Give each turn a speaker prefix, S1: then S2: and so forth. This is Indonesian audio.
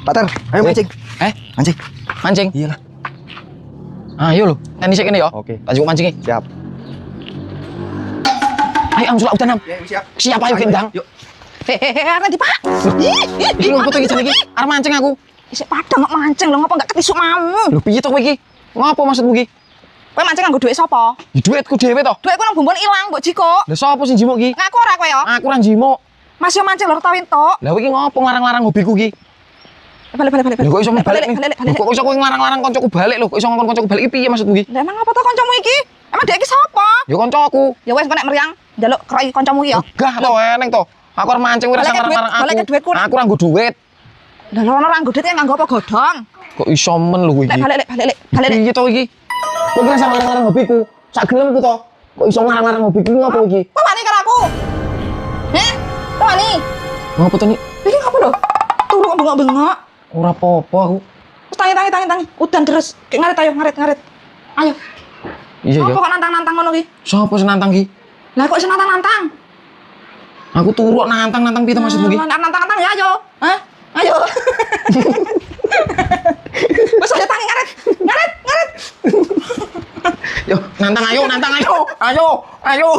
S1: Pak Ter, ayo mancing. Mancing.
S2: Mancing?
S1: Iyalah.
S2: Ayo lo, kan disik ini ya.
S1: Oke.
S2: Tak cukup mancing.
S1: Siap.
S2: Ayo am sulak udan am.
S1: Siap.
S2: Siapa ayo gendang?
S1: Yuk.
S3: Hehehe, nanti Pak.
S2: Iki ngopo to iki jenenge iki? Arep mancing aku.
S3: Isik padha ngok mancing lho, ngopo enggak ketisuk mau.
S2: Lho piye to kowe iki? Ngopo maksudmu iki?
S3: Kowe mancing nganggo dhuwit sapa?
S2: Ya duitku dhewe to.
S3: Dhuwitku nang bumbon ilang, mbok jiko.
S2: Lah sapa sing jimuk iki?
S3: Ngaku ora kowe ya?
S2: Aku ora jimuk.
S3: Mas yo mancing lho tawin tok.
S2: Lah kowe iki ngopo ngarang-larang hobiku iki?
S3: Balik.
S2: Lah kok iso balik nih?
S3: Balik.
S2: Kok iso kowe ngarang-larang koncoku balik lho? Kok iso ngomong koncoku balik iki piye maksudmu iki?
S3: Lah emang apa to kancamu iki? Emang dhek iki sapa?
S2: Ya koncoku.
S3: Ya wes kok nek meriang njaluk kroi kancamu iki ya.
S2: Gah to eneng to. Aku arep mancing kowe rasa ngarang-larang aku.
S3: Balik ke duitku.
S2: Aku ora nggo duit.
S3: Lah lho ora nggo dhuwit nganggo apa godhong?
S2: Kok iso men lho kowe iki?
S3: Balik.
S2: Piye to iki? Kowe rasa ngarang-larang hobiku. Sak gelemku to. Kok iso ngarang-larang hobiku ngopo iki?
S3: Kok wani karo aku? Heh? Kok wani?
S2: Ngopo to nih?
S3: Iki ngopo lho? Turu kok bengok-bengok.
S2: Ora apa-apa aku.
S3: Wes tangi. Udan terus. Kayak ngarit. Ayo.
S2: Iya ya.
S3: Apa kok nantang-nantang ngono ki?
S2: Sopo sing nantang ki?
S3: Lah kok iso nantang-nantang?
S2: Aku turu kok nantang piye to maksudmu ki?
S3: Nantang ya ayo. Hah? Ayo. Wes ayo tangi ngarit.
S2: Yo, nantang ayo. Ayo.